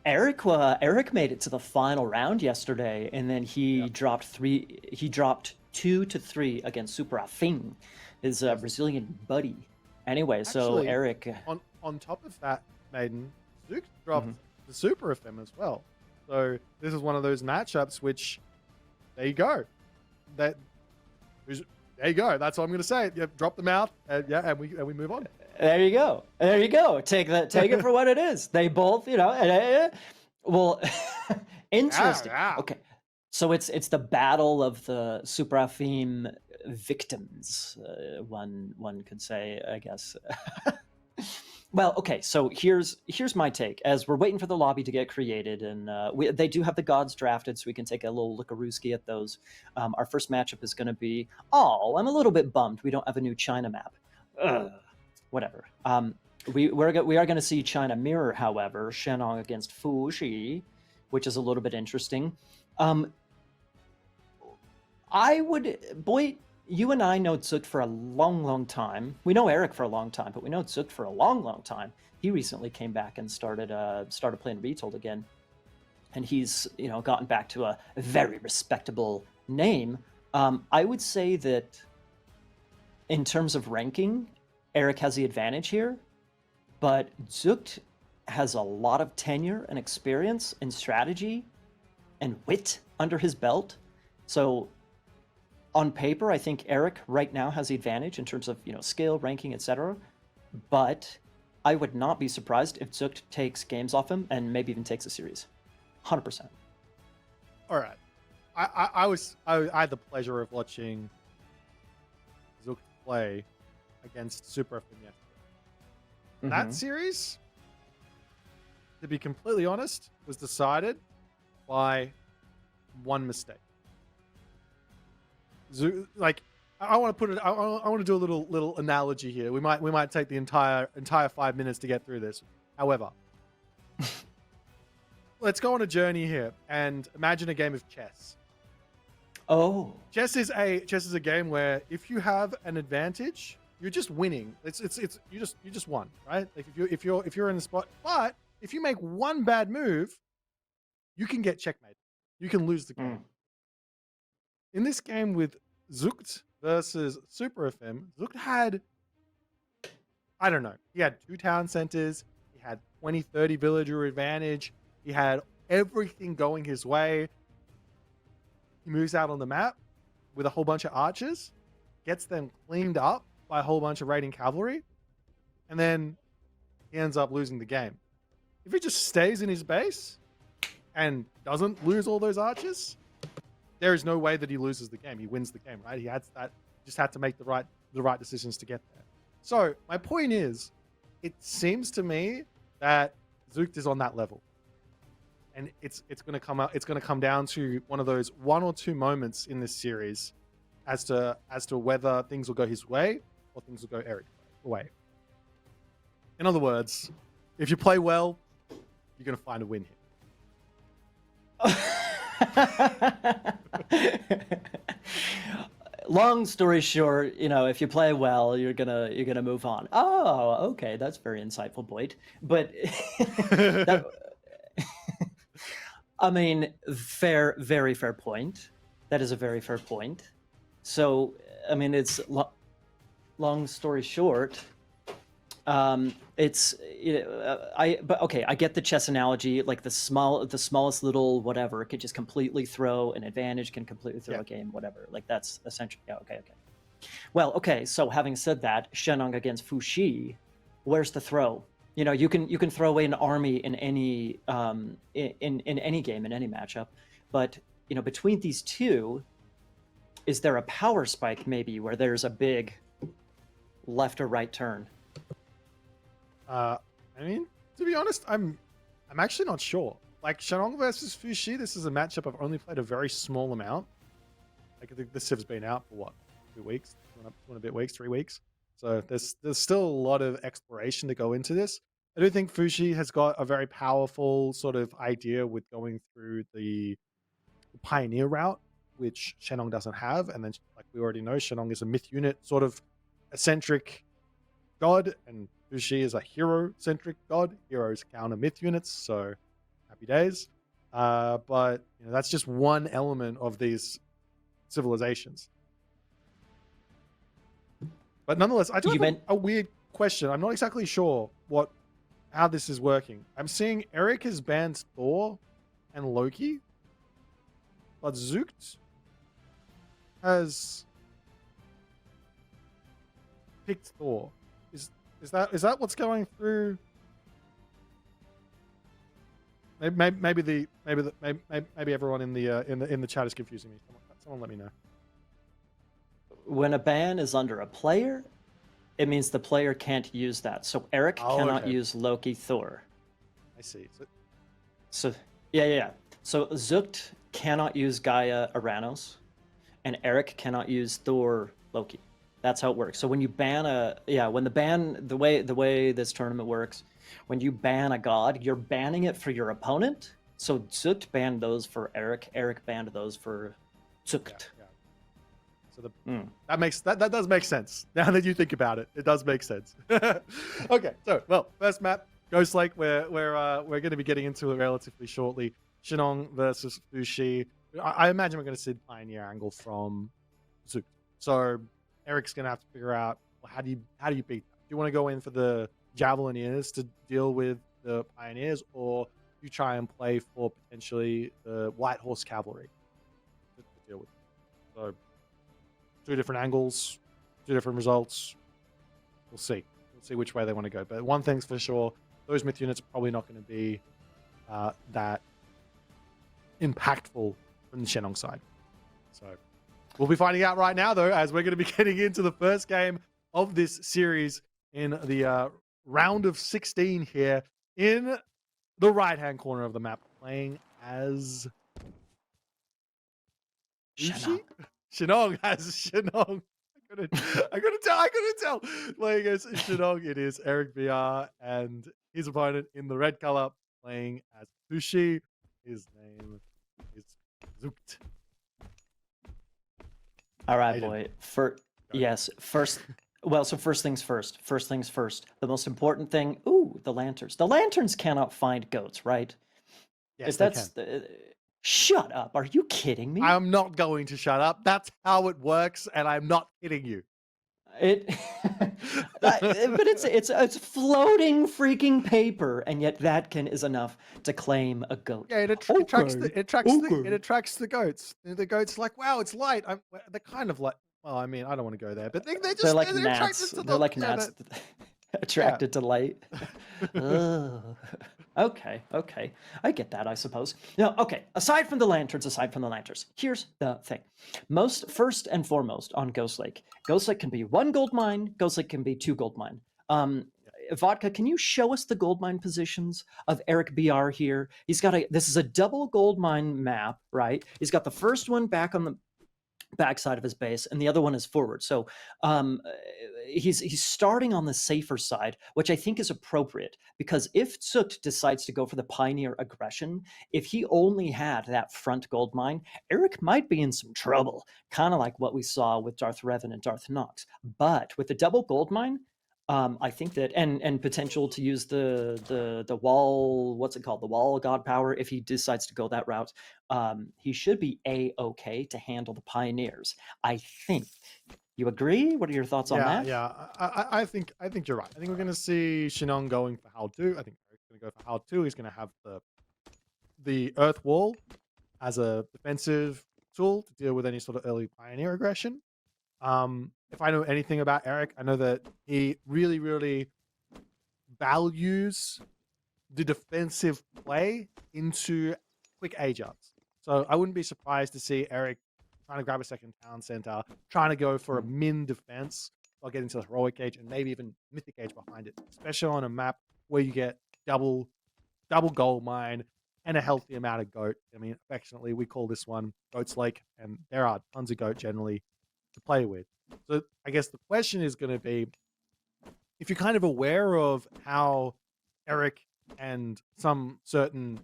Eric made it to the final round yesterday, and then he Yeah. dropped three. He dropped 2-3 against Super Afin, his Yes. Brazilian buddy. Anyway, so Actually, Eric. on top of that, Maiden, Zoekt dropped Mhm. the Super FM as well. So this is one of those matchups which, there you go. That there you go. That's what I'm going to say. Yep, drop them out, and we move on. There you go. There you go. Take it for what it is. They both, well, Yeah, interesting. yeah. Okay. So it's the battle of the Suprafim victims, one could say, I guess. Well, okay, so here's my take. As we're waiting for the lobby to get created, and they do have the gods drafted, so we can take a little lookarooski at those. Our first matchup is going to be. Oh, I'm a little bit bummed we don't have a new China map. Ugh, whatever. We are going to see China Mirror, however, Shenong against Fuxi, which is a little bit interesting. You and I know Zoekt for a long, long time. We know Eric for a long time, but we know Zoekt for a long, long time. He recently came back and started playing Retold again, and he's gotten back to a very respectable name. I would say that in terms of ranking, Eric has the advantage here, but Zoekt has a lot of tenure and experience and strategy and wit under his belt, so. On paper, I think Eric right now has the advantage in terms of skill, ranking, etc. But I would not be surprised if Zoekt takes games off him and maybe even takes a series. 100%. All right. I had the pleasure of watching Zoekt play against Super FM yesterday. That series, to be completely honest, was decided by one mistake. Like, I want to put it. I want to do a little analogy here. We might take the entire 5 minutes to get through this. However, let's go on a journey here and imagine a game of chess. Oh, Chess is a game where if you have an advantage, you're just winning. It's you just won, right? Like if you're in the spot, but if you make one bad move, you can get checkmate. You can lose the game. In this game with Zoekt versus Super FM, Zoekt had, I don't know, he had 2 town centers, he had 20-30 villager advantage, he had everything going his way. He moves out on the map with a whole bunch of archers, gets them cleaned up by a whole bunch of raiding cavalry, and then he ends up losing the game. If he just stays in his base and doesn't lose all those archers, there is no way that he loses the game. He wins the game, right? He had that, just had to make the right decisions to get there. So my point is, it seems to me that Zoekt is on that level, and it's going to come out. It's going to come down to one of those 1 or 2 moments in this series, as to whether things will go his way or things will go Eric's way. In other words, if you play well, you're going to find a win here. Long story short, if you play well, you're gonna move on. Oh, okay, that's very insightful, Boyd. But I mean, very fair point. That is a very fair point. So, I mean, it's long story short. It's but okay, I get the chess analogy. Like the smallest little whatever could just completely throw an advantage, can completely throw a game, whatever. Like that's essentially okay. Well, okay. So having said that, Shenong against Fuxi, where's the throw? You can throw away an army in any in any game, in any matchup, but between these two, is there a power spike maybe where there's a big left or right turn? I mean, to be honest, I'm actually not sure. Like Shenong versus Fuxi, this is a matchup I've only played a very small amount. Like I think this Civ's been out for what, 2 weeks, 2 and a bit weeks, 3 weeks. So there's still a lot of exploration to go into this. I do think Fuxi has got a very powerful sort of idea with going through the pioneer route, which Shenong doesn't have. And then, like we already know, Shenong is a myth unit sort of eccentric god, and Fuxi is a hero-centric god. Heroes counter myth units, so happy days. But that's just one element of these civilizations. But nonetheless, I do have a weird question. I'm not exactly sure how this is working. I'm seeing Eric has banned Thor and Loki, but Zoekt has picked Thor. Is that what's going through? Maybe everyone in the chat is confusing me. Someone let me know. When a ban is under a player, it means the player can't use that. So Eric cannot use Loki Thor. I see. So yeah. So Zoekt cannot use Gaia Aranos, and Eric cannot use Thor Loki. That's how it works. So when you ban the way this tournament works, when you ban a god, you're banning it for your opponent. So Zoekt banned those for Eric. Eric banned those for Zoekt. Yeah. So that does make sense. Now that you think about it, it does make sense. Okay, so first map, Ghost Lake. We're going to be getting into it relatively shortly. Shinong versus Fushi. I imagine we're going to see the Pioneer angle from Zoekt. So Eric's going to have to figure out, well, how do you beat that? Do you want to go in for the Javelineers to deal with the Pioneers, or you try and play for potentially the White Horse Cavalry to deal with? So 2 different angles, 2 different results. We'll see which way they want to go. But one thing's for sure, those myth units are probably not going to be that impactful from the Shenong side. So we'll be finding out right now, though, as we're going to be getting into the first game of this series in the round of 16 here in the right-hand corner of the map, playing as Shinong as Shinong. I couldn't tell. Playing as Shinong, it is EricBR and his opponent in the red color playing as Fushi. His name is Zoekt. All right, boy. First things first. First things first. The most important thing. Ooh, the lanterns. The lanterns cannot find goats, right? Yes, they can. Shut up! Are you kidding me? I'm not going to shut up. That's how it works, and I'm not kidding you. But it's floating freaking paper, and yet that is enough to claim a goat. Yeah, it attracts the goats. The goats are like, wow, it's light. They're kind of like, well, I mean, I don't want to go there, but they're like gnats. They're like gnats attracted to light. Okay, I get that, I suppose. Now, okay, aside from the lanterns, here's the thing. First and foremost on Ghost Lake can be 1 gold mine, Ghost Lake can be 2 gold mine. Vodka, can you show us the gold mine positions of EricBR here? This is a double gold mine map, right? He's got the first one back on the backside of his base, and the other one is forward. So he's starting on the safer side, which I think is appropriate, because if Zoekt decides to go for the Pioneer aggression, if he only had that front gold mine, Eric might be in some trouble, kind of like what we saw with Darth Revan and Darth Nox. But with the double gold mine, I think that and potential to use the wall, what's it called, the wall god power, if he decides to go that route, he should be okay to handle the Pioneers, I think. You agree? What are your thoughts on that? Yeah, I think you're right. I think we're going to see Shinong going for Hal 2. I think Eric's going to go for Hal 2. He's going to have the Earth Wall as a defensive tool to deal with any sort of early Pioneer aggression. If I know anything about Eric, I know that he really, really values the defensive play into quick age ups. So I wouldn't be surprised to see Eric trying to grab a second town center, trying to go for a min defense while getting to the heroic age and maybe even mythic age behind it, especially on a map where you get double gold mine and a healthy amount of goat. I mean, affectionately, we call this one Goat's Lake, and there are tons of goat generally to play with. So I guess the question is going to be, if you're kind of aware of how Eric and some certain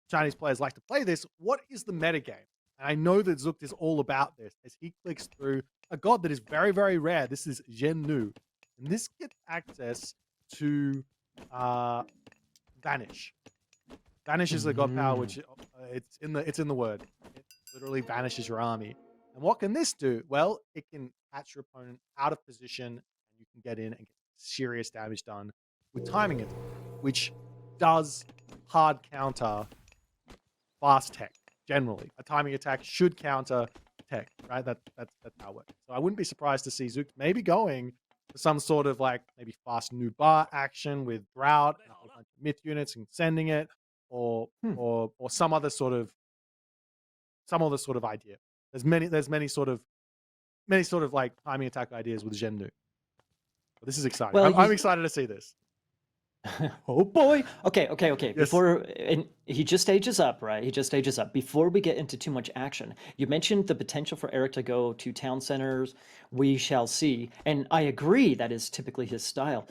Chinese players like to play this, what is the metagame? And I know that Zoekt is all about this as he clicks through a god that is very, very rare. This is Zhen Nu. And this gets access to Vanish. Vanishes the god power, which it's in the word. It literally vanishes your army. And what can this do? Well, it can catch your opponent out of position, and you can get in and get serious damage done with timing it, which does hard counter fast tech. Generally, a timing attack should counter tech, right? That's how it works. So I wouldn't be surprised to see Zoekt maybe going for some sort of like maybe fast new bar action with drought and a whole bunch of myth units and sending it, or some other sort of idea. There's many sort of like timing attack ideas with Zhendu. But this is exciting. Well, I'm excited to see this. Oh boy. Okay. Yes. Before he just stages up, right? He just stages up. Before we get into too much action, you mentioned the potential for Eric to go to town centers. We shall see. And I agree that is typically his style.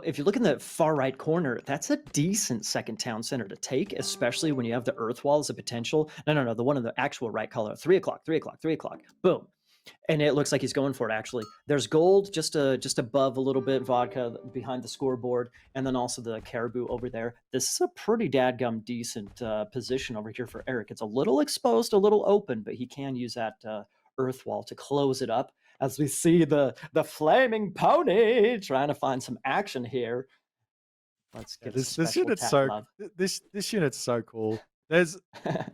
If you look in the far right corner, that's a decent second town center to take, especially when you have the earth wall as a potential. No, the one in the actual right color. 3 o'clock. Boom. And it looks like he's going for it, actually. There's gold just above a little bit, vodka behind the scoreboard, and then also the caribou over there. This is a pretty dadgum decent position over here for Eric. It's a little exposed, a little open, but he can use that earth wall to close it up. As we see the flaming pony trying to find some action here. Let's get this unit's so love. this unit's so cool. There's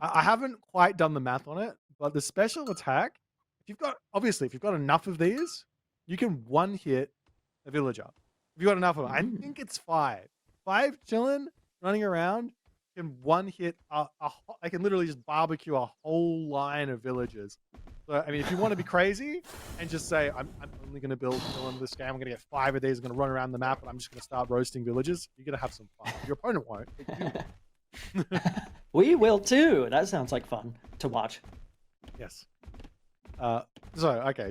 I haven't quite done the math on it, but the special attack, if you've got enough of these, you can one hit a villager. If you've got enough of them, I think it's 5 chilling, running around, can one hit I can literally just barbecue a whole line of villagers. So I mean, if you want to be crazy and just say I'm only going to build in this game, I'm going to get 5 of these, I'm going to run around the map, and I'm just going to start roasting villagers, you're going to have some fun. Your opponent won't. We will too. That sounds like fun to watch. Yes. So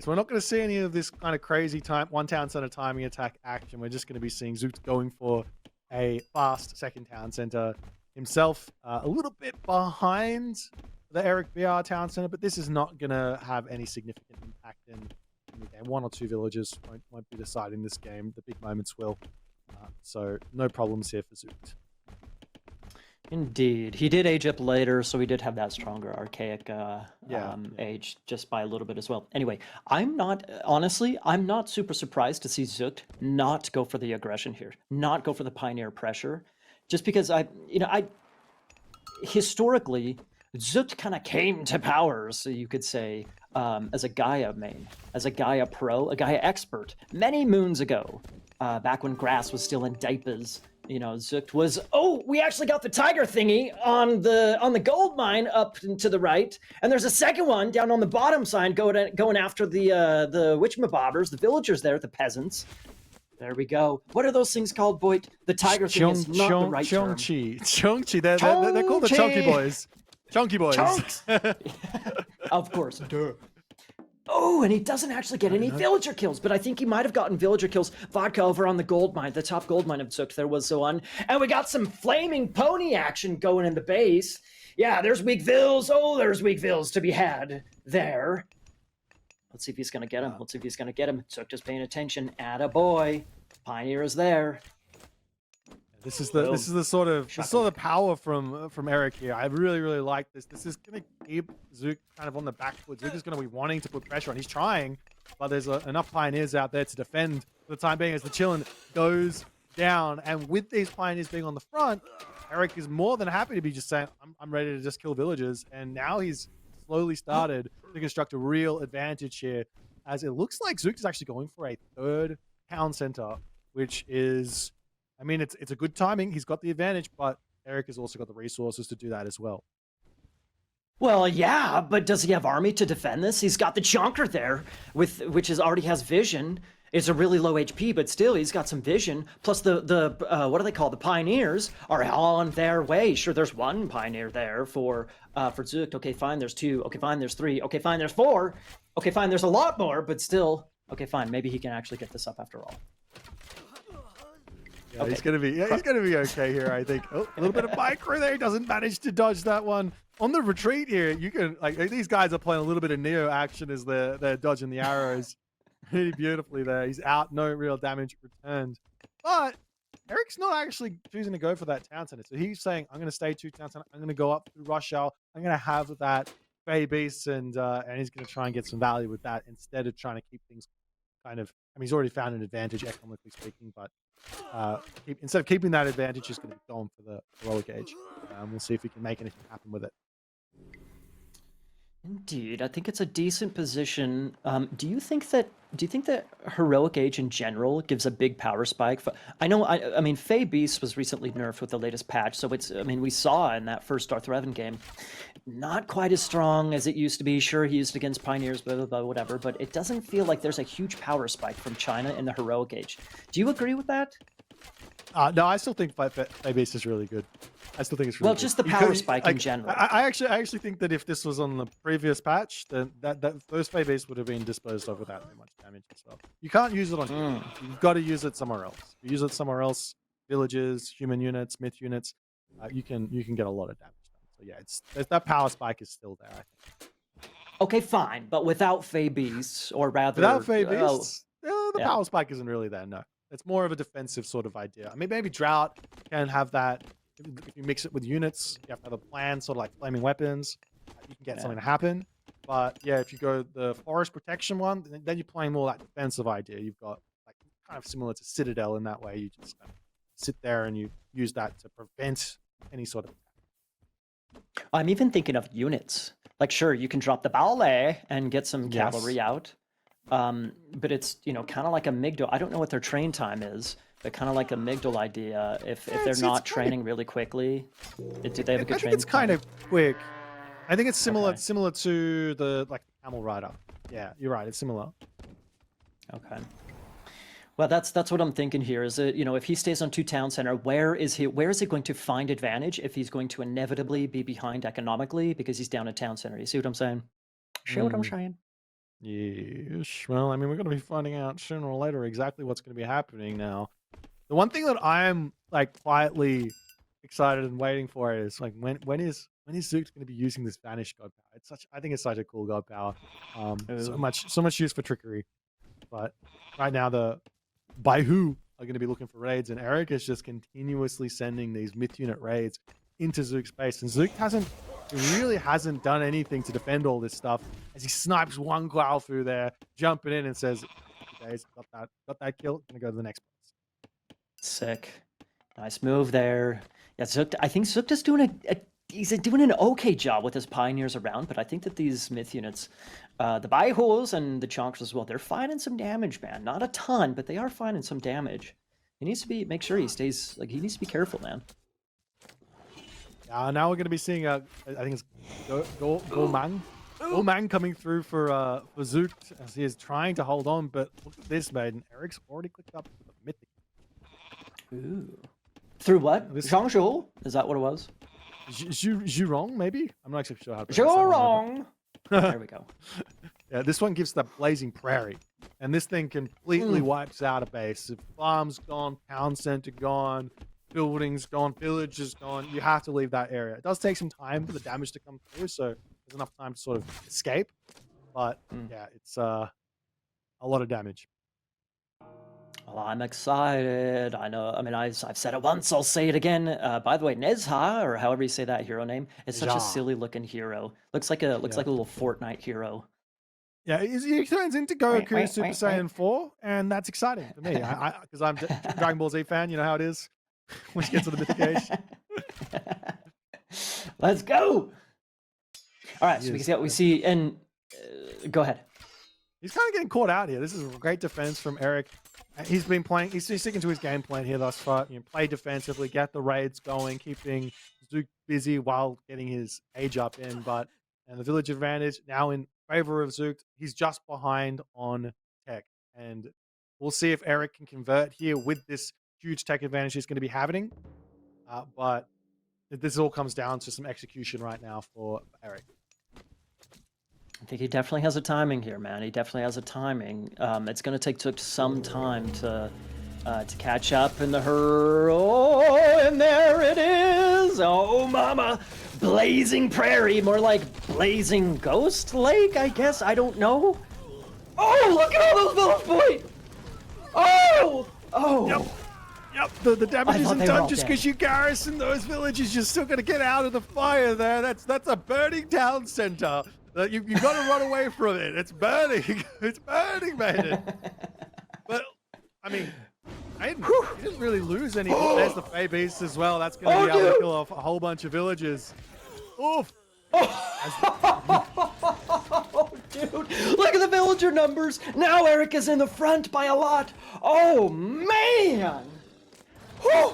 we're not going to see any of this kind of crazy one town center timing attack action. We're just going to be seeing Zoekt going for a fast second town center himself, a little bit behind the EricBR town center, but this is not going to have any significant impact in the game. 1 or 2 villages won't be deciding this game. The big moments will. So no problems here for Zoekt. Indeed. He did age up later, so he did have that stronger archaic age just by a little bit as well. Anyway, I'm not super surprised to see Zoekt not go for the aggression here, not go for the pioneer pressure, just because historically, Zoekt kind of came to power, so you could say, as a Gaia main, as a Gaia pro, a Gaia expert, many moons ago, back when grass was still in diapers. Zoekt was, we actually got the tiger thingy on the gold mine up to the right, and there's a second one down on the bottom side going after the witchmabobbers, the villagers there, the peasants. There we go. What are those things called, Boyd? The tiger thing is not the right term. Chonky. They're called the Chonky Boys. Chonky Boys. Chunks! Of course. Duh. Oh, and he doesn't actually get any villager kills, but I think he might have gotten villager kills. Vodka over on the gold mine, the top gold mine of Zoekt, there was one. And we got some flaming pony action going in the base. Yeah, there's weak vills. Oh, there's weak vills to be had there. Let's see if he's going to get him. Zoekt is paying attention. Attaboy. Pioneer is there. This is the sort of power from Eric here. I really like this. This is going to keep Zoekt kind of on the back foot. Zoekt is going to be wanting to put pressure on. He's trying, but there's enough pioneers out there to defend for the time being as the chillin' goes down. And with these pioneers being on the front, Eric is more than happy to be just saying, I'm ready to just kill villagers. And now he's slowly started to construct a real advantage here, as it looks like Zoekt is actually going for a 3rd town center, which is... I mean, it's a good timing. He's got the advantage, but Eric has also got the resources to do that as well. Well, yeah, but does he have army to defend this? He's got the chonker there, which already has vision. It's a really low HP, but still, he's got some vision. Plus, the what do they call the pioneers are on their way. Sure, there's 1 pioneer there for Zoekt. Okay, fine, there's 2. Okay, fine, there's 3. Okay, fine, there's 4. Okay, fine, there's a lot more, but still. Okay, fine, maybe he can actually get this up after all. Yeah, okay. He's gonna be okay here, I think. Oh, a little bit of micro there. He doesn't manage to dodge that one. On the retreat here, you can these guys are playing a little bit of Neo action as they're dodging the arrows really beautifully there. He's out, no real damage returned. But Eric's not actually choosing to go for that town center. So he's saying, I'm going to stay 2 town center. I'm going to go up through Rush Hour. I'm going to have that Fey Beast, and he's going to try and get some value with that instead of trying to keep things kind of. I mean, he's already found an advantage economically speaking, but instead of keeping that advantage, he's going to be going for the heroic age. We'll see if he can make anything happen with it. Indeed, I think it's a decent position. Do you think that heroic age in general gives a big power spike? I know, I mean, Fey Beast was recently nerfed with the latest patch, so it's. I mean, we saw in that first Darth Revan game, not quite as strong as it used to be. Sure, he used against pioneers, blah blah blah, whatever. But it doesn't feel like there's a huge power spike from China in the heroic age. Do you agree with that? No, I still think Fey Beast is really good. I still think it's really Well, good. just the power spike in general. I actually think that if this was on the previous patch, then those Fey Beasts would have been disposed of without too much damage as well. You can't use it on humans. You've got to use it somewhere else. You use it somewhere else, villages, human units, myth units, you can get a lot of damage done. So yeah, that power spike is still there, I think. Okay, fine, but without Fey Beasts, or rather, without Fey Beasts, the power spike isn't really there. No, it's more of a defensive sort of idea. I mean, maybe Drought can have that. If you mix it with units, you have to have a plan, sort of like flaming weapons. You can get something to happen. But yeah, if you go the forest protection one, then you're playing more that defensive idea. You've got like kind of similar to Citadel in that way. You just kind of sit there and you use that to prevent any sort of attack. I'm even thinking of units. Like, sure, you can drop the ballet and get some cavalry out. But it's, kind of like a Migdol. I don't know what their train time is, but kind of like a Migdol idea. If they're not training really quickly, do they have a good training time? I think it's kind of quick. I think it's similar to the Camel Rider. Yeah, you're right. It's similar. Okay. Well, that's what I'm thinking here. Is that if he stays on 2 town center, where is he going to find advantage if he's going to inevitably be behind economically because he's down at town center? You see what I'm saying? See what I'm saying? Yes. Well, I mean, we're going to be finding out sooner or later exactly what's going to be happening now. The one thing that I'm quietly excited and waiting for is when is Zoekt going to be using this Vanish God power? I think it's such a cool God power. So much use for trickery. But right now the Baihu are going to be looking for raids, and Eric is just continuously sending these myth unit raids into Zookt's base, and Zoekt really hasn't done anything to defend all this stuff as he snipes one Growl through there, jumping in and says, "Okay, got that kill. Gonna go to the next place." Sick, nice move there. Yeah, Zoekt. I think Zoekt is doing he's doing an okay job with his pioneers around, but I think that these myth units, the Baihos and the Chonks as well, they're finding some damage, man. Not a ton, but they are finding some damage. He needs to make sure he stays, he needs to be careful, man. Now we're going to be seeing, I think it's Golmang coming through for Zoekt as he is trying to hold on, but look at this, maiden. Eric's already clicked up with a mythic. Ooh. Through what? Zhangzhou? Is that what it was? Zhurong, maybe? I'm not actually sure how to pronounce that. There we go. Yeah, this one gives the Blazing Prairie. And this thing completely wipes out a base. If farm's gone, town center gone, buildings gone, village is gone, you have to leave that area. It does take some time for the damage to come through, so there's enough time to sort of escape. But yeah, it's a lot of damage. Well, I'm excited. I know. I mean, I've said it once. I'll say it again. By the way, Nezha, or however you say that hero name, is such a silly-looking hero. Looks like a little Fortnite hero. Yeah, he turns into Goku Super Saiyan 4, and that's exciting for me. Because I'm a Dragon Ball Z fan. You know how it is when you get to the mythic age. Let's go. All right, so we can see what we see. And go ahead. He's kind of getting caught out here. This is a great defense from Eric. He's been playing. He's sticking to his game plan here thus far. Play defensively, get the raids going, keeping Zoekt busy while getting his age up in. But the village advantage now in favor of Zoekt. He's just behind on tech, and we'll see if Eric can convert here with this huge tech advantage he's going to be having. But this all comes down to some execution right now for Eric. I think he definitely has a timing here, man. He definitely has a timing. It's going to take Zoekt some time to catch up in the Oh, and there it is. Oh, mama. Blazing Prairie. More like Blazing Ghost Lake, I guess. I don't know. Oh, look at all those village boys. Oh. Yep. Yep, the damage I thought isn't they were done all just dead. because you garrison those villages. You're still going to get out of the fire there. That's a burning town center. You've got to run away from it. It's burning. It's burning, Maiden. But, I mean, Maiden, you didn't really lose any. Oh, there's the Fey Beast as well. That's going to be able to kill off a whole bunch of villages. Oof. Oh, dude, look at the villager numbers. Now Eric is in the front by a lot. Oh, man. Whew.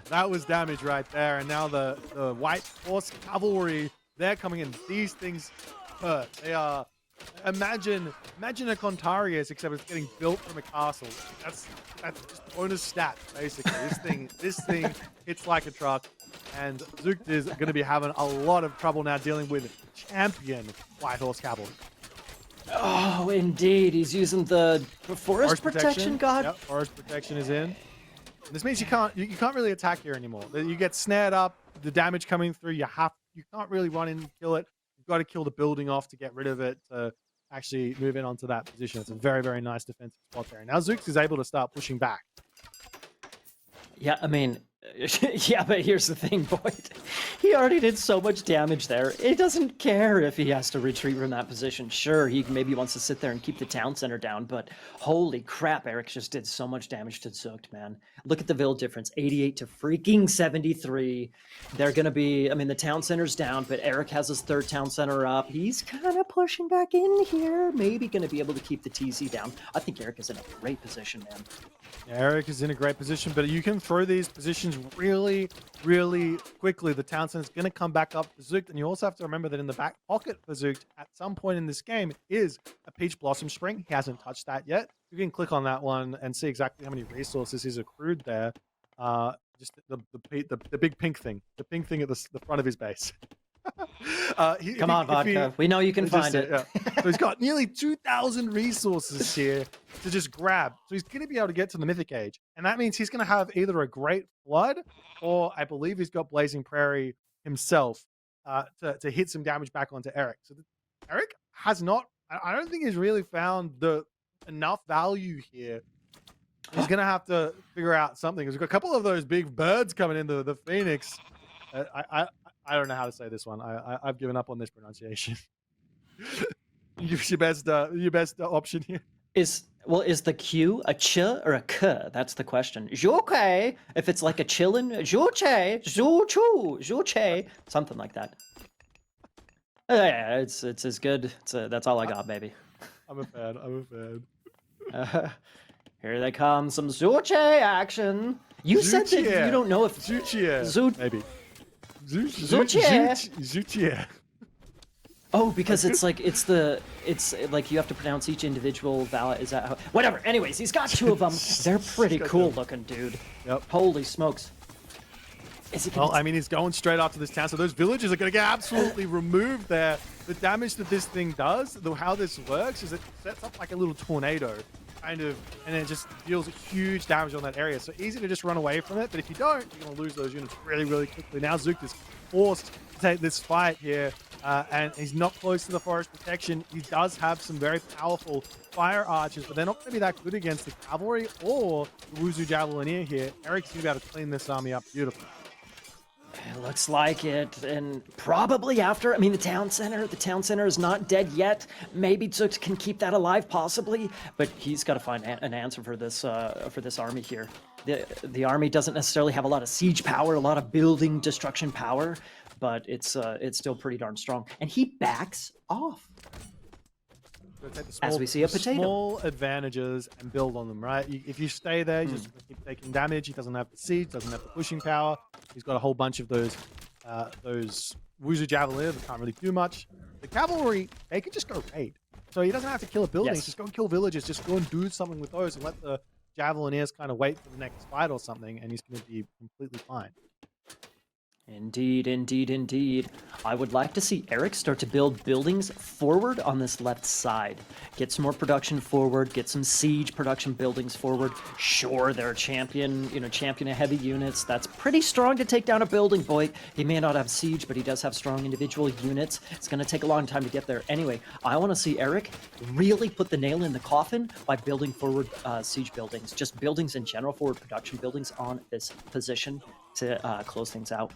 That was damage right there. And now the White Horse Cavalry, they're coming in. These things hurt. They are... Imagine a Contarius, except it's getting built from a castle. That's just bonus stat, basically. This thing hits like a truck, and Zoekt is going to be having a lot of trouble now dealing with champion White Horse Cavalry. Oh, indeed. He's using the forest protection, God. Yep, forest protection is in. And this means you can't really attack here anymore. You get snared up, the damage coming through, you can't really run in and kill it. You've got to kill the building off to get rid of it to actually move in onto that position. It's a very, very nice defensive spot there. Now Zoekt is able to start pushing back. Yeah, I mean, yeah, but here's the thing, Boyd. He already did so much damage there. He doesn't care if he has to retreat from that position. Sure, he maybe wants to sit there and keep the town center down, but holy crap, Eric just did so much damage to Zoekt, man. Look at the build difference, 88 to freaking 73. They're going to be, I mean, the town center's down, but Eric has his third town center up. He's kind of pushing back in here, maybe going to be able to keep the TC down. I think Eric is in a great position, man. Yeah, Eric is in a great position, but you can throw these positions really, really quickly. The town center is going to come back up for Zoekt, and you also have to remember that in the back pocket for Zoekt, at some point in this game, is a Peach Blossom Spring. He hasn't touched that yet. You can click on that one and see exactly how many resources he's accrued there. Just the big pink thing, the pink thing at the front of his base. Come on, Vodka. We know you can find it. Yeah. So he's got nearly 2,000 resources here to just grab. So he's going to be able to get to the Mythic Age. And that means he's going to have either a Great Flood or I believe he's got Blazing Prairie himself to hit some damage back onto Eric. So Eric has not, I don't think he's really found enough value here. He's going to have to figure out something. We've got a couple of those big birds coming into the Phoenix. I don't know how to say this one. I've given up on this pronunciation. Your best option here. Is the Q a ch or a k? That's the question. Joke. If it's like a chillin', joche, joche, something like that. Yeah, it's as good. That's all I got, baby. I'm a fan. Here they come, some Zoche action. You said that you don't know if Zoot maybe. Zoot. Oh, because it's like you have to pronounce each individual vowel. Is that how? Whatever. Anyways, he's got two of them. They're pretty cool looking, dude. Yep. Holy smokes. Well, I mean, he's going straight after this town, so those villages are going to get absolutely removed there. The damage that this thing does, how this works, is it sets up like a little tornado, kind of, and it just deals huge damage on that area. So easy to just run away from it, but if you don't, you're going to lose those units really, really quickly. Now Zoekt is forced to take this fight here, and he's not close to the forest protection. He does have some very powerful fire archers, but they're not going to be that good against the cavalry or the Wuzu Javelineer here. Eric's going to be able to clean this army up beautifully. It looks like it, and probably after, I mean, the town center is not dead yet. Maybe Zoekt can keep that alive, possibly, but he's got to find an answer for this army here. The army doesn't necessarily have a lot of siege power, a lot of building destruction power, but it's still pretty darn strong. And he backs off. As we see a potato. Small advantages and build on them, right? If you stay there, you just keep taking damage. He doesn't have the siege, doesn't have the pushing power. He's got a whole bunch of those Wuzu Javelineer that can't really do much. The cavalry, they can just go raid. So he doesn't have to kill a building. Just go and kill villages. Just go and do something with those and let the Javelineers kind of wait for the next fight or something, and he's going to be completely fine. Indeed, indeed, indeed. I would like to see Eric start to build buildings forward on this left side. Get some more production forward, get some siege production buildings forward. Sure, they're champion of heavy units. That's pretty strong to take down a building, boy. He may not have siege, but he does have strong individual units. It's going to take a long time to get there. Anyway, I want to see Eric really put the nail in the coffin by building forward siege buildings. Just buildings in general, forward production buildings on this position to close things out.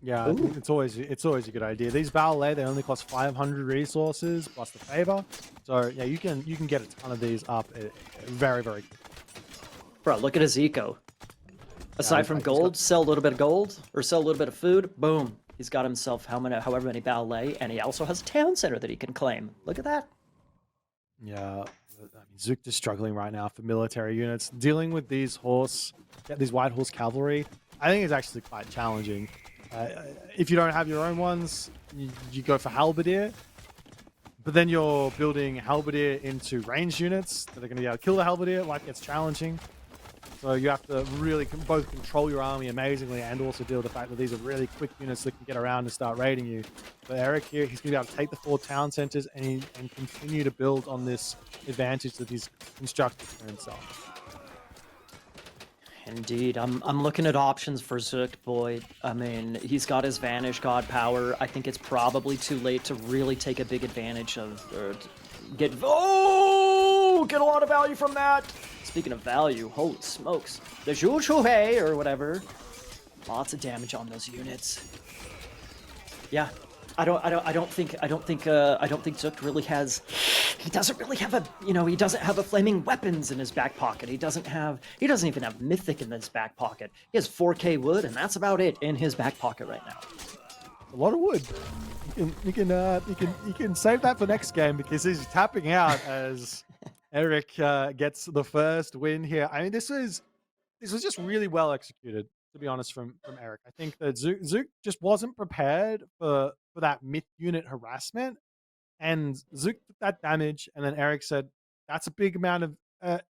Yeah, I think it's always a good idea. These ballet, they only cost 500 resources plus the favor. So yeah, you can get a ton of these up very, very quickly. Bro, look at his eco. Aside from he's gold, sell a little bit of gold or sell a little bit of food. Boom. He's got himself however many ballet, and he also has a town center that he can claim. Look at that. Yeah, I mean, Zoekt is struggling right now for military units. Dealing with these white horse cavalry, I think is actually quite challenging. If you don't have your own ones, you go for halberdier, but then you're building halberdier into ranged units that are going to be able to kill the halberdier. Life gets challenging. So you have to really both control your army amazingly and also deal with the fact that these are really quick units that can get around and start raiding you. But Eric here, he's going to be able to take the 4 town centers and continue to build on this advantage that he's constructed for himself. Indeed, I'm looking at options for Zoekt, boy. I mean, he's got his Vanish God power. I think it's probably too late to really take a big advantage of get a lot of value from that. Speaking of value, holy smokes, the Zhu or whatever. Lots of damage on those units. Yeah, I don't think Zoekt really has. He doesn't really have he doesn't have a flaming weapons in his back pocket. He doesn't even have mythic in his back pocket. He has 4K wood, and that's about it in his back pocket right now. A lot of wood. You can save that for next game because he's tapping out as Eric gets the first win here. I mean, this was just really well executed, to be honest, from Eric. I think that Zook just wasn't prepared for that myth unit harassment, and Zook took that damage, and then Eric said, "That's a big amount of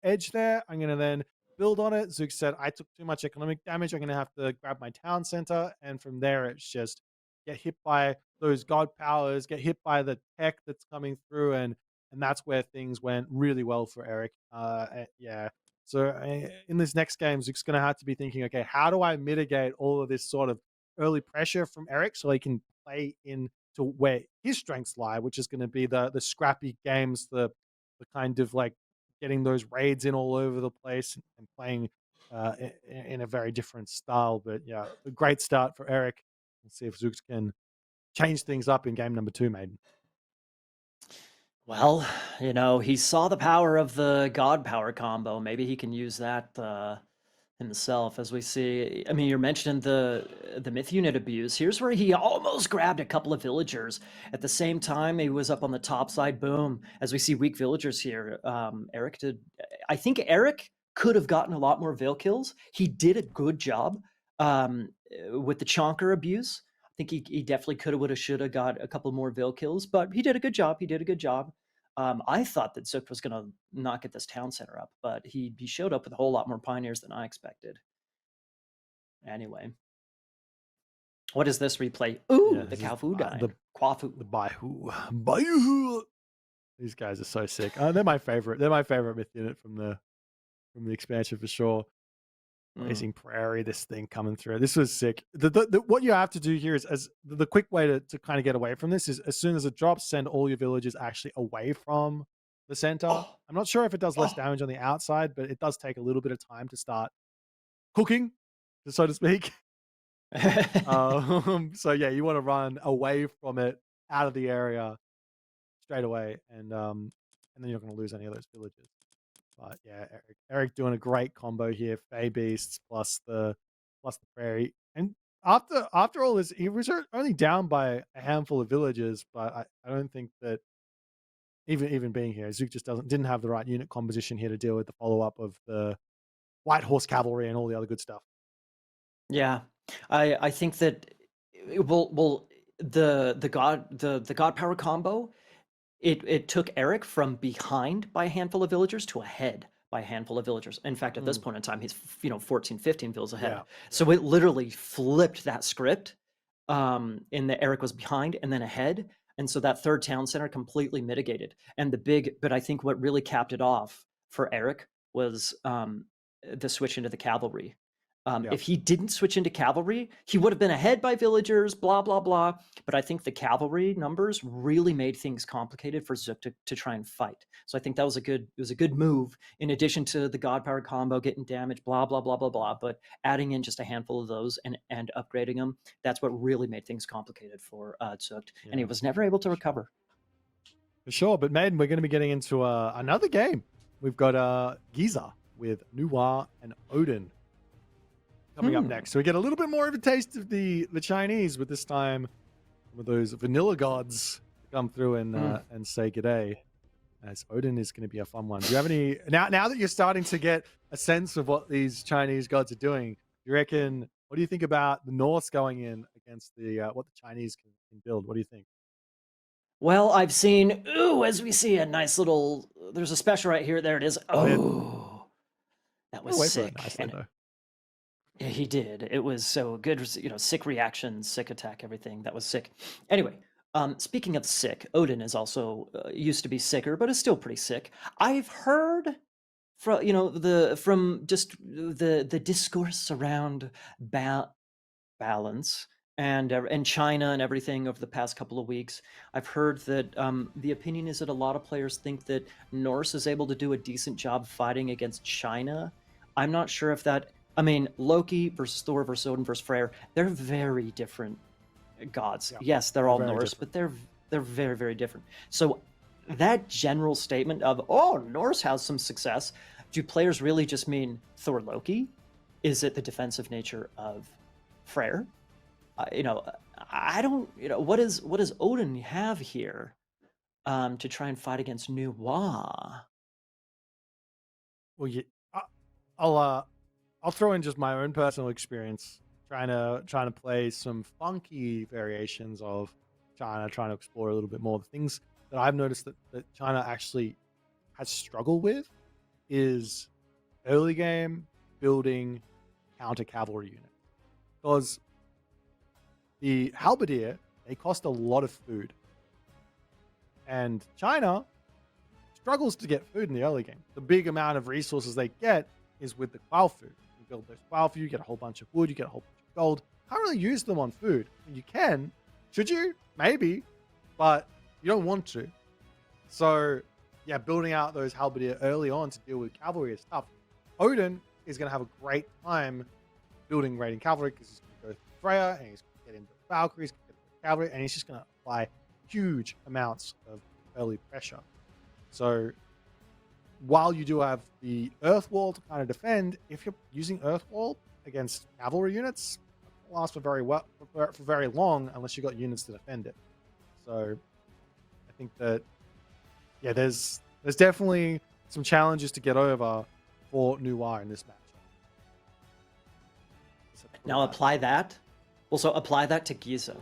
edge there. I'm gonna then build on it." Zook said, "I took too much economic damage. I'm gonna have to grab my town center," and from there, it's just get hit by those god powers, get hit by the tech that's coming through, and that's where things went really well for Eric. Yeah. So in this next game, Zook's going to have to be thinking, okay, how do I mitigate all of this sort of early pressure from Eric so he can play into where his strengths lie, which is going to be the scrappy games, the kind of like getting those raids in all over the place and playing in a very different style. But yeah, a great start for Eric. Let's see if Zook can change things up in game number 2, Maiden. Well, he saw the power of the God power combo. Maybe he can use that himself, as we see. I mean, you're mentioning the myth unit abuse. Here's where he almost grabbed a couple of villagers. At the same time, he was up on the top side. Boom. As we see weak villagers here, Eric did. I think Eric could have gotten a lot more Veil kills. He did a good job with the Chonker abuse. I think he definitely would have, should have got a couple more Veil kills, but he did a good job. I thought that Zook was going to not get this town center up, but he showed up with a whole lot more pioneers than I expected. Anyway, what is this replay? Ooh, yeah, the Kafu died. The Quafu. The Baihu. These guys are so sick. They're my favorite. They're my favorite myth unit from the expansion for sure. Blazing Prairie, this thing coming through. This was sick. What you have to do here is, as the quick way to kind of get away from this is, as soon as it drops, send all your villagers actually away from the center. I'm not sure if it does less damage on the outside, but it does take a little bit of time to start cooking, so to speak. So yeah, you want to run away from it, out of the area straight away, and then you're not going to lose any of those villagers. But yeah, Eric doing a great combo here. Fey Beasts plus the Prairie. And after all this, he was only down by a handful of villagers, but I don't think that even being here, Zook just didn't have the right unit composition here to deal with the follow-up of the White Horse Cavalry and all the other good stuff. Yeah. I think that the God power combo, it took Eric from behind by a handful of villagers to ahead by a handful of villagers. In fact, at this Mm. point in time, he's 14, 15 vills ahead. Yeah. So it literally flipped that script. In that Eric was behind and then ahead, and so that third town center completely mitigated. And but I think what really capped it off for Eric was the switch into the cavalry. Yeah. If he didn't switch into cavalry, he would have been ahead by villagers, blah, blah, blah. But I think the cavalry numbers really made things complicated for Zook to try and fight. So I think that was it was a good move, in addition to the God Power combo, getting damage, blah, blah, blah, blah, blah. But adding in just a handful of those and upgrading them, that's what really made things complicated for Zook. And he was never able to recover. For sure. But, Maiden, we're going to be getting into another game. We've got Giza with Noir and Odin coming up next. So we get a little bit more of a taste of the Chinese, with this time with those vanilla gods to come through and say g'day. As Odin is going to be a fun one. Do you have any now that you're starting to get a sense of what these Chinese gods are doing? Do you reckon? What do you think about the Norse going in against the what the Chinese can build? What do you think? Well, I've seen, as we see a nice little, there's a special right here. There it is. Oh, that was sick. Nicely, though. Yeah, he did. It was so good. Sick reaction, sick attack, everything. That was sick. Anyway, speaking of sick, Odin is also used to be sicker, but is still pretty sick. I've heard from the discourse around balance and China and everything over the past couple of weeks. I've heard that the opinion is that a lot of players think that Norse is able to do a decent job fighting against China. I'm not sure if that. I mean, Loki versus Thor versus Odin versus Freyr, they're very different gods. Yeah, yes, they're all Norse, but they're very, very different. So that general statement of, Norse has some success, do players really just mean Thor Loki? Is it the defensive nature of Freyr? I don't, what does Odin have here to try and fight against Noir? Well, I'll throw in just my own personal experience trying to play some funky variations of China, trying to explore a little bit more. The things that I've noticed that China actually has struggled with is early game building counter cavalry units, because the halberdier, they cost a lot of food, and China struggles to get food in the early game. The big amount of resources they get is with the Qualifier. Build those Qualifier, you get a whole bunch of wood, you get a whole bunch of gold. Can't really use them on food. You can. Should you? Maybe. But you don't want to. So, yeah, building out those halberdier early on to deal with cavalry is tough. Odin is going to have a great time building raiding cavalry, because he's going to go through Freya, and he's going to get into the Valkyries, get into the cavalry, and he's just going to apply huge amounts of early pressure. So, while you do have the Earth Wall to kind of defend, if you're using Earth Wall against cavalry units, it won't last for very long unless you've got units to defend it. So I think that, yeah, there's definitely some challenges to get over for Noir in this matchup. Now apply that to Giza,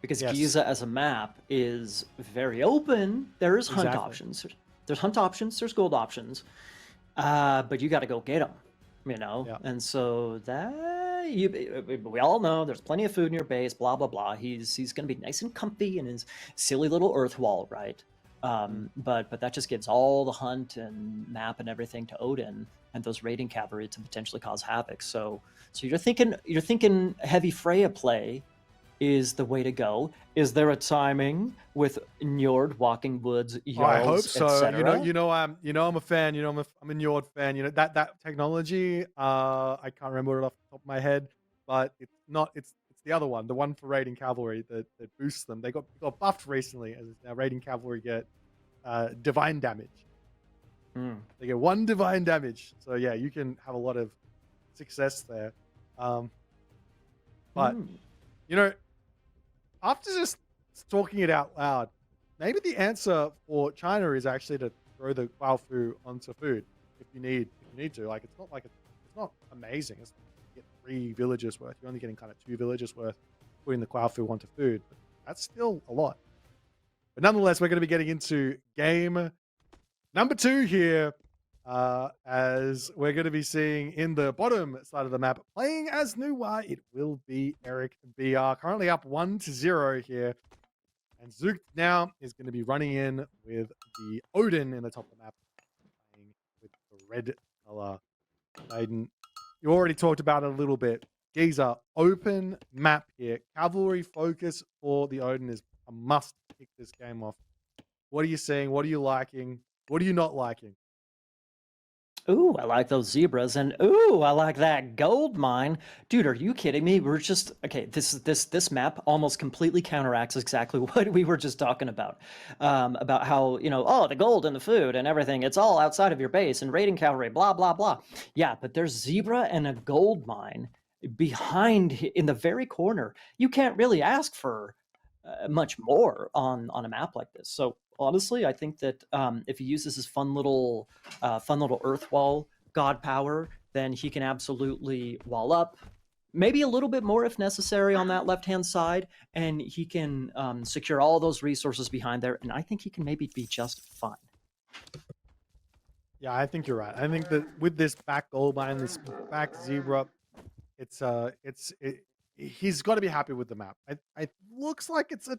because Giza as a map is very open. There is hunt options. There's hunt options, there's gold options, but you got to go get them, And so we all know there's plenty of food in your base, blah blah blah. He's going to be nice and comfy in his silly little earth wall, right? But that just gives all the hunt and map and everything to Odin and those raiding cavalry to potentially cause havoc. So you're thinking heavy Freya play is the way to go. Is there a timing with Njord, Walking Woods, Jarls, I hope so. etc.? I'm a fan. I'm a Njord fan. That technology. I can't remember it off the top of my head, but it's not. It's the other one, the one for raiding cavalry that boosts them. They got buffed recently, as now raiding cavalry get divine damage. They get 1 divine damage. So yeah, you can have a lot of success there. But after just talking it out loud, maybe the answer for China is actually to throw the Qualifier onto food if you need to. Like, it's not amazing. It's you get 3 villagers worth. You're only getting kind of 2 villagers worth putting the Qualifier onto food. But that's still a lot. But nonetheless, we're going to be getting into game number 2 here. as we're going to be seeing in the bottom side of the map, playing as Nuwa, it will be EricBR, currently up 1-0 here. And Zoekt now is going to be running in with the Odin in the top of the map, playing with the red color Maiden. You already talked about it a little bit. Giza, open map here. Cavalry focus for the Odin is a must kick this game off. What are you seeing? What are you liking? What are you not liking? Ooh, I like those zebras, and ooh, I like that gold mine, dude. Are you kidding me? We're just okay. This map almost completely counteracts exactly what we were just talking about how oh the gold and the food and everything. It's all outside of your base and raiding cavalry, blah blah blah. Yeah, but there's zebra and a gold mine behind in the very corner. You can't really ask for much more on a map like this. So honestly, I think that if he uses his fun little earth wall god power, then he can absolutely wall up, maybe a little bit more if necessary on that left hand side, and he can secure all those resources behind there. And I think he can maybe be just fine. Yeah, I think you're right. I think that with this back gold mine, this back zebra, he's got to be happy with the map. I looks like it's a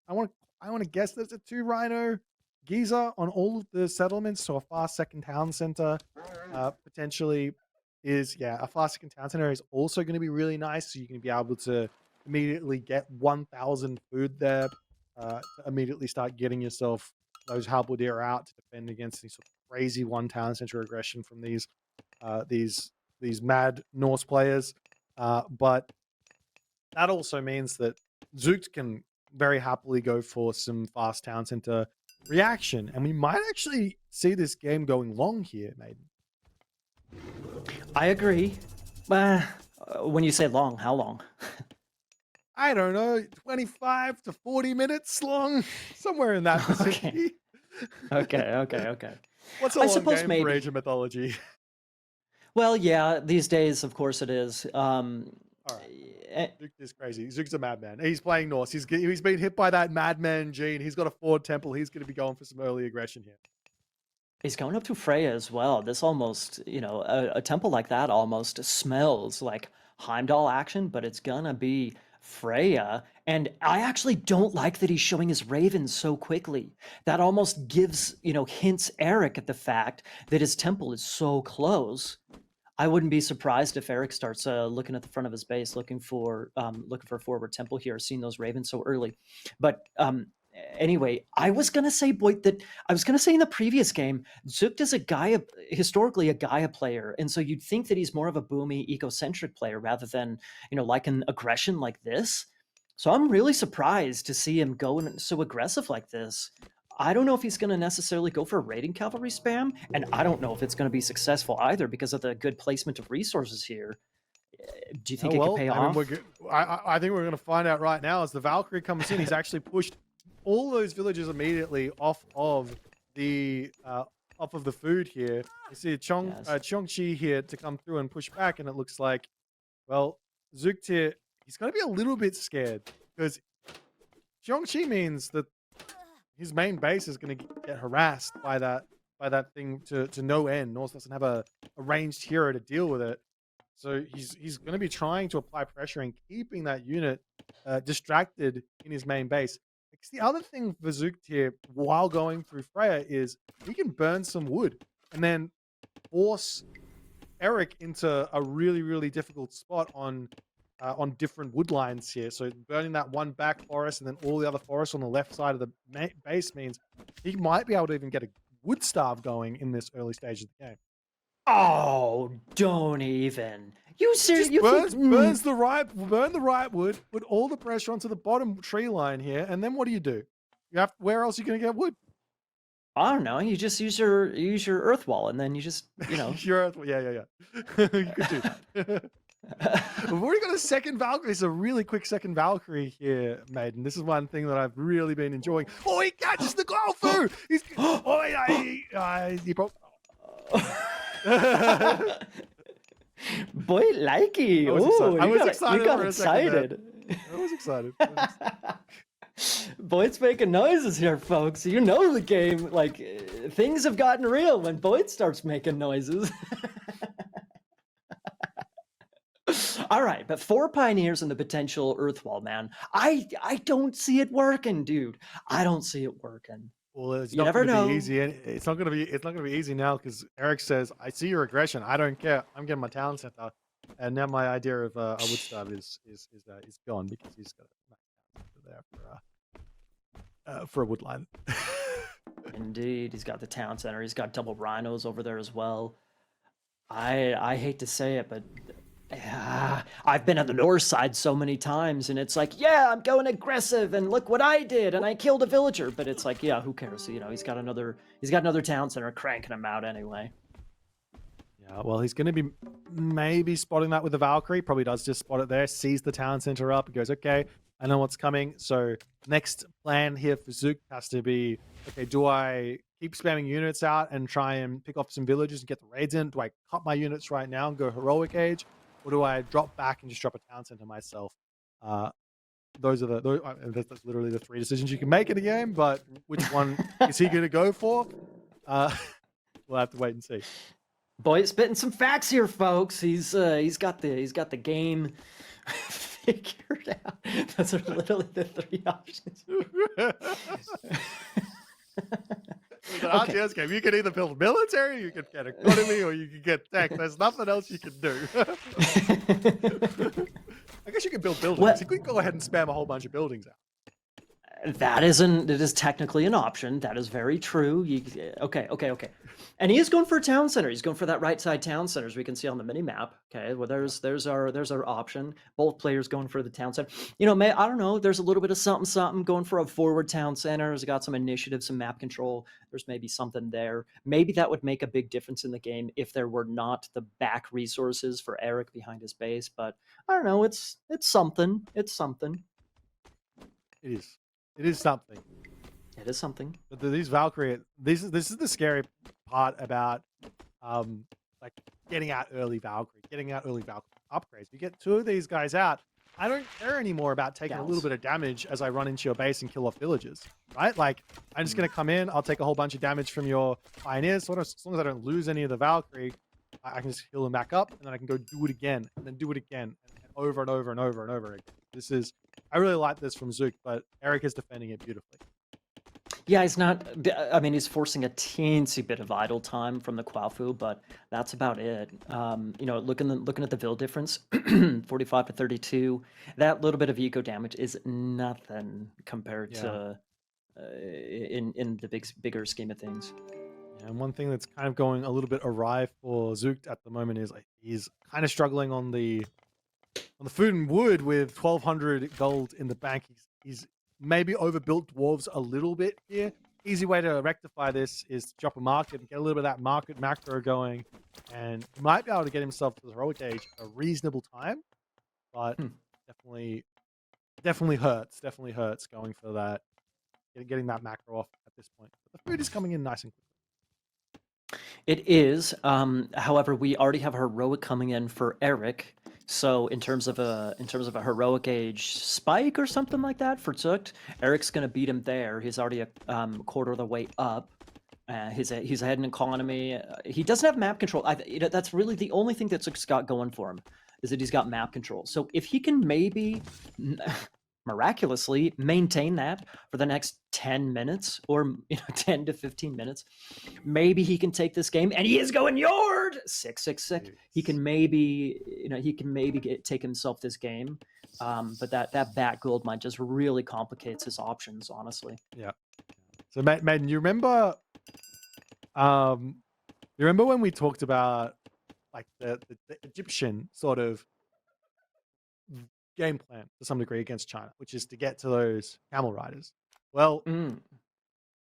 I want to guess there's a 2 Rhino Giza on all of the settlements, so a fast second town center potentially is a fast second town center is also going to be really nice. So you're going to be able to immediately get 1,000 food there to immediately start getting yourself those halberdier out to defend against these sort of crazy one town center aggression from these mad Norse players. But that also means that Zoekt can very happily go for some fast town center reaction, and we might actually see this game going long here, Maiden. I agree. When you say long, how long? I don't know, 25 to 40 minutes long, somewhere in that vicinity. Okay. What's a long game for Age of Mythology? Well, yeah, these days, of course, it is. All right. Zoekt is crazy. Zookt's a madman. He's playing Norse. He's been hit by that madman gene. He's got a Ford Temple. He's going to be going for some early aggression here. He's going up to Freya as well. This almost, a temple like that almost smells like Heimdall action, but it's gonna be Freya. And I actually don't like that he's showing his ravens so quickly. That almost gives, hints Eric at the fact that his temple is so close. I wouldn't be surprised if Eric starts looking at the front of his base, looking for a forward temple here, seeing those ravens so early. But anyway, I was gonna say, Boyd, that I was gonna say in the previous game, Zoekt is historically a Gaia player, and so you'd think that he's more of a boomy, ecocentric player rather than like an aggression like this. So I'm really surprised to see him going so aggressive like this. I don't know if he's going to necessarily go for raiding cavalry spam, and I don't know if it's going to be successful either because of the good placement of resources here. Do you think it could pay off? I think we're going to find out right now as the Valkyrie comes in. He's actually pushed all those villagers immediately off of the food here. You see Chongqi here to come through and push back, and it looks like, well, Zoekt here, he's going to be a little bit scared because Chongqi means that his main base is going to get harassed by that thing to no end. Norse doesn't have a ranged hero to deal with it. So he's going to be trying to apply pressure and keeping that unit distracted in his main base. Because the other thing for Zoekt here, while going through Freya, is he can burn some wood and then force Eric into a really, really difficult spot on different wood lines here. So burning that one back forest and then all the other forests on the left side of the base means he might be able to even get a wood starve going in this early stage of the game. Oh, don't even. You seriously burn the right wood, put all the pressure onto the bottom tree line here, and then what do? Where else are you going to get wood? I don't know. You just use your earth wall, and then you just your earth wall. Yeah. You could do. We've already got a second Valkyrie. It's a really quick second Valkyrie here, Maiden. This is one thing that I've really been enjoying. Oh, he catches the golfer! He broke. Boy, likey. I was excited. You got excited. I was excited. Boyd's making noises here, folks. You know the game. Like, things have gotten real when Boyd starts making noises. All right, but 4 Pioneers and the potential Earthwall, man. I don't see it working, dude. I don't see it working. Well, it's You not never going to know. be easy. It's not going to be. It's not going to be easy now because Eric says, "I see your aggression. I don't care. I'm getting my town center." And now my idea of a wood starve is gone because he's got a there for a wood line. Indeed, he's got the town center. He's got double rhinos over there as well. I hate to say it, but I've been on the north side so many times, and it's like, yeah, I'm going aggressive, and look what I did, and I killed a villager. But it's like, yeah, who cares? You know, he's got another town center cranking him out anyway. Yeah, well, he's going to be maybe spotting that with the Valkyrie. Probably does just spot it there, sees the town center up, and goes, okay, I know what's coming. So next plan here for Zoekt has to be, okay, do I keep spamming units out and try and pick off some villages and get the raids in? Do I cut my units right now and go heroic age? Or do I drop back and just drop a town center myself? That's literally the 3 decisions you can make in a game, but which one is he going to go for? We'll have to wait and see. Boy, spitting some facts here, folks. He's got the game figured out. Those are literally the 3 options. It's an RTS game. You can either build military, you can get economy, or you can get tech. There's nothing else you can do. I guess you can build buildings. What? You could go ahead and spam a whole bunch of buildings out. It is technically an option. That is very true. Okay. And he is going for a town center. He's going for that right side town center, as we can see on the mini map. Okay, well there's our option. Both players going for the town center. You know, I don't know. There's a little bit of something going for a forward town center. He's got some initiative, some map control. There's maybe something there. Maybe that would make a big difference in the game if there were not the back resources for Eric behind his base. But I don't know. It's something. It's something. It is. It is something. It is something. But these Valkyrie, this is the scary part about like getting out early Valkyrie upgrades. You get 2 of these guys out. I don't care anymore about taking a little bit of damage as I run into your base and kill off villagers, right? Like, I'm just going to come in, I'll take a whole bunch of damage from your Pioneers. Sort of, as long as I don't lose any of the Valkyrie, I can just heal them back up, and then I can go do it again, and then do it again, and over and over and over and over again. I really like this from Zoekt, but Eric is defending it beautifully. Yeah, he's not. I mean, he's forcing a teensy bit of idle time from the Quafu, but that's about it. You know, looking at the build difference, 45 to 32. That little bit of eco damage is nothing compared to in the bigger scheme of things. Yeah, and one thing that's kind of going a little bit awry for Zoekt at the moment is like he's kind of struggling on the food and wood with 1,200 gold in the bank. He's maybe overbuilt dwarves a little bit here. Easy way to rectify this is to drop a market and get a little bit of that market macro going, and he might be able to get himself to the heroic age at a reasonable time, but definitely hurts going for that, getting that macro off at this point. But the food is coming in nice and quick. It is. However, we already have heroic coming in for Eric. So in terms of a heroic age spike or something like that for Zoekt, Eric's going to beat him there. He's already a quarter of the way up. He's ahead in economy. He doesn't have map control. That's really the only thing that Zoekt's got going for him, is that he's got map control. So if he can maybe miraculously maintain that for the next 10 minutes or 10 to 15 minutes, maybe he can take this game, and he is going yard 666. He can maybe take himself this game, but that bat gold mine just really complicates his options, honestly. Yeah. So Maiden, you remember when we talked about like the Egyptian sort of game plan to some degree against China, which is to get to those camel riders? Well,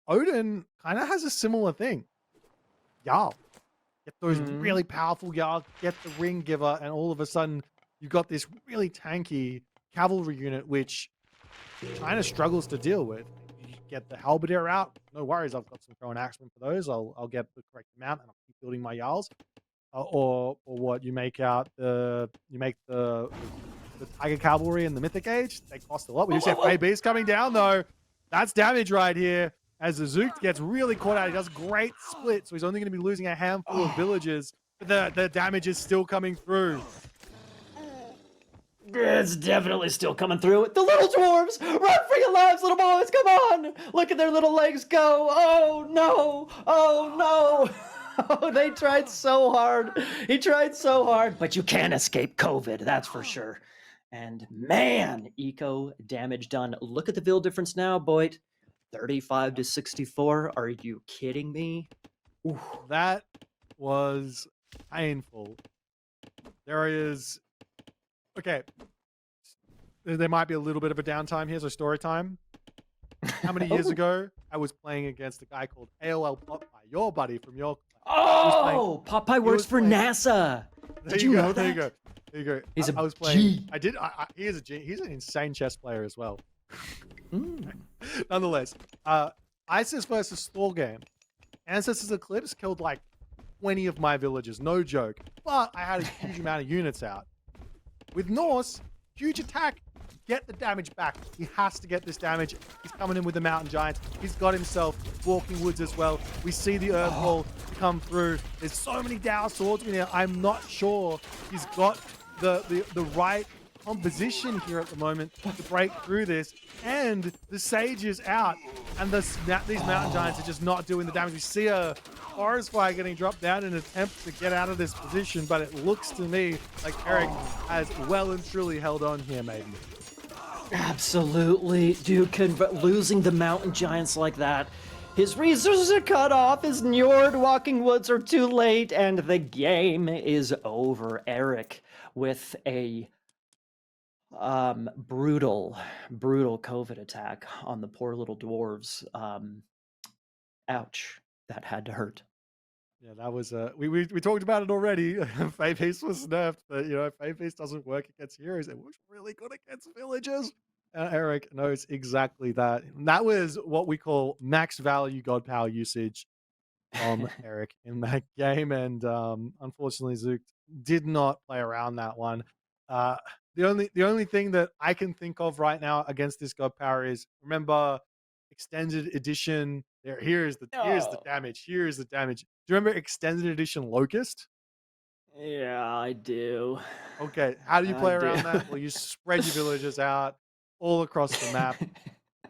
Odin kind of has a similar thing. Jarl. Get those really powerful Jarl, get the ring giver, and all of a sudden you've got this really tanky cavalry unit which China struggles to deal with. You get the halberdier out, no worries, I've got some throw and axemen for those. I'll get the correct amount and I'll keep building my Jarls. Or what you make the the Tiger Cavalry and the Mythic Age. They cost a lot. We Whoa, do see whoa, whoa. Beast coming down though. That's damage right here. As the Zoekt gets really caught out, he does great split, so he's only going to be losing a handful of villages. But the damage is still coming through. It's definitely still coming through. The little dwarves! Run for your lives, little boys! Come on! Look at their little legs go! Oh no! Oh no! Oh, they tried so hard. He tried so hard, but you can't escape COVID, that's for sure. And man, eco damage done. Look at the build difference now, Boyd. 35 to 64. Are you kidding me? Ooh. That was painful. There is... Okay. There might be a little bit of a downtime here, so story time. How many years ago I was playing against a guy called AOL Popeye, your buddy from your... Oh, Popeye works for NASA. Did you know that? There you go. There you go. He's I was playing. G. I did. He is a G. He's an insane chess player as well. Nonetheless, ISIS versus Thor game. Ancestors Eclipse killed like 20 of my villagers, no joke. But I had a huge amount of units out. With Norse, huge attack. Get the damage back. He has to get this damage. He's coming in with the Mountain Giants. He's got himself Walking Woods as well. We see the Earth Wall come through. There's so many Dow Swords in here. I'm not sure he's got the right composition here at the moment to break through this. And the Sage is out. And these Mountain Giants are just not doing the damage. We see a Forest Fire getting dropped down in an attempt to get out of this position. But it looks to me like Eric has well and truly held on here, maybe. Absolutely, dude. Losing the Mountain Giants like that, his resources are cut off, his Njord Walking Woods are too late, and the game is over. Eric with a brutal COVID attack on the poor little dwarves. Ouch, that had to hurt. Yeah, that was we talked about it already. Fave Haste was nerfed, but Fave Haste doesn't work against heroes. It was really good against villagers. And Eric knows exactly that. And that was what we call max value god power usage from Eric in that game. And unfortunately, Zoekt did not play around that one. The only thing that I can think of right now against this god power is, remember extended edition. Here's the damage. Here's the damage. Do you remember extended edition Locust? Yeah, I do. Okay, how do you play around that? Well, you spread your villagers out all across the map.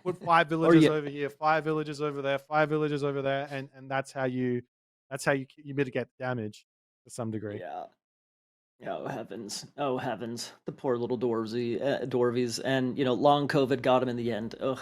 Put 5 villagers over here, 5 villagers over there, 5 villagers over there, and that's how you mitigate the damage to some degree. Yeah. Oh heavens! Oh heavens! The poor little dwarvies, and long COVID got him in the end. Ugh.